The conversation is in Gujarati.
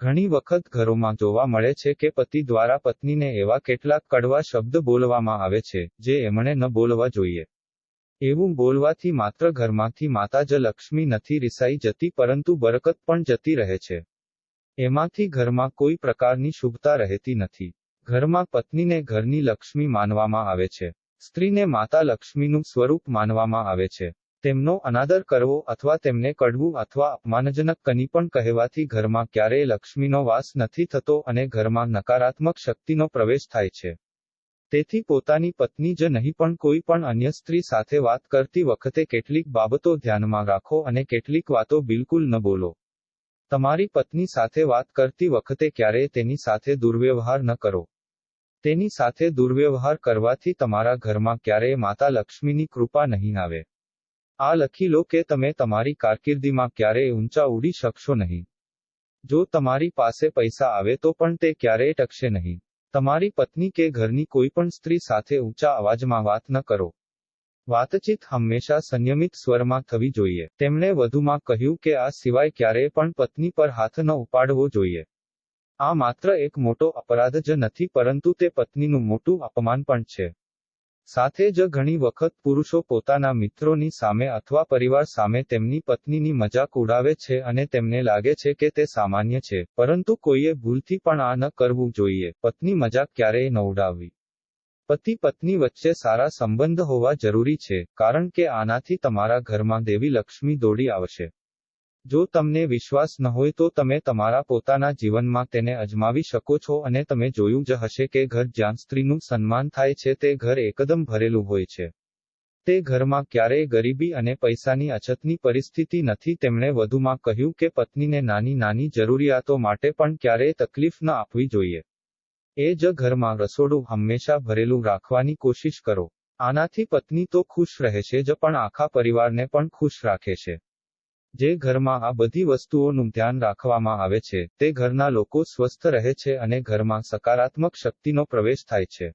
ઘણી વખત ઘરોમાં જોવા મળે છે કે પતિ દ્વારા પત્નીને એવા કેટલાક કડવા શબ્દ બોલવામાં આવે છે, જે એમણે ન બોલવા જોઈએ. એવું બોલવાથી માત્ર ઘરમાંથી માતા જ લક્ષ્મી નથી રિસાઈ જતી પરંતુ બરકત પણ જતી રહે છે. એમાંથી ઘરમાં કોઈ પ્રકારની શુભતા રહેતી નથી. ઘરમાં પત્નીને ઘરની લક્ષ્મી માનવામાં આવે છે. સ્ત્રીને માતા લક્ષ્મીનું સ્વરૂપ માનવામાં આવે છે. તેમનો અનાદર કરવો અથવા તેમને કડવું અથવા અપમાનજનક કની પણ કહેવાથી ઘરમાં ક્યારેય લક્ષ્મીનો વાસ નથી થતો અને ઘરમાં નકારાત્મક શક્તિનો પ્રવેશ થાય છે. તેથી પોતાની પત્ની જ નહીં પણ કોઈ પણ અન્ય સ્ત્રી સાથે વાત કરતી વખતે કેટલીક બાબતો ધ્યાનમાં રાખો અને કેટલીક વાતો બિલકુલ ન બોલો. તમારી પત્ની સાથે વાત કરતી વખતે ક્યારેય તેની સાથે દુર્વ્યવહાર ન કરો. તેની સાથે દુર્વ્યવહાર કરવાથી તમારા ઘરમાં ક્યારેય માતા લક્ષ્મીની કૃપા નહીં આવે. આ લખી લો કે તમે તમારી કારકિર્દીમાં ક્યારેય ઊંચા ઉડી શકશો નહીં. જો તમારી પાસે પૈસા આવે તો પણ તે ક્યારેય ટકશે નહીં. તમારી પત્ની કે ઘરની કોઈ પણ સ્ત્રી સાથે ઊંચા અવાજમાં વાત ન કરો. વાતચીત હંમેશા સંયમિત સ્વરમાં થવી જોઈએ. તેમણે વધુમાં કહ્યું કે આ સિવાય ક્યારેય પણ પત્ની પર હાથ ન ઉપાડવો જોઈએ. આ માત્ર એક મોટો અપરાધ જ નથી પરંતુ તે પત્નીનું મોટું અપમાન પણ છે. સાથે જ ઘણી વખત પુરુષો પોતાના મિત્રોની સામે અથવા પરિવાર સામે તેમની પત્નીની મજાક ઉડાવે છે અને તેમને લાગે છે કે તે સામાન્ય છે, પરંતુ કોઈએ ભૂલથી પણ આ ન કરવું જોઈએ. પત્ની મજાક ક્યારેય ન ઉડાવવી. પતિ પત્ની વચ્ચે સારા સંબંધ હોવા જરૂરી છે, કારણ કે આનાથી તમારા ઘરમાં દેવી લક્ષ્મી દોડી આવશે. જો તમને વિશ્વાસ ન હોય તો તમે તમારા પોતાના જીવનમાં તેને અજમાવી શકો છો અને તમે જોયું જ હશે કે ઘર જ્યાં સ્ત્રીનું સન્માન થાય છે તે ઘર એકદમ ભરેલું હોય છે. તે ઘરમાં ક્યારેય ગરીબી અને પૈસાની અછતની પરિસ્થિતિ નથી. તેમણે વધુમાં કહ્યું કે પત્નીને નાની નાની જરૂરિયાતો માટે પણ ક્યારેય તકલીફ ન આપવી જોઈએ. એ જ ઘરમાં રસોડું હંમેશા ભરેલું રાખવાની કોશિશ કરો. આનાથી પત્ની તો ખુશ રહેશે જ પણ આખા પરિવારને પણ ખુશ રાખે છે. જે ઘરમાં આ બધી વસ્તુઓનું ધ્યાન રાખવામાં આવે છે, તે ઘરના લોકો સ્વસ્થ રહે છે અને ઘરમાં સકારાત્મક શક્તિનો પ્રવેશ થાય છે.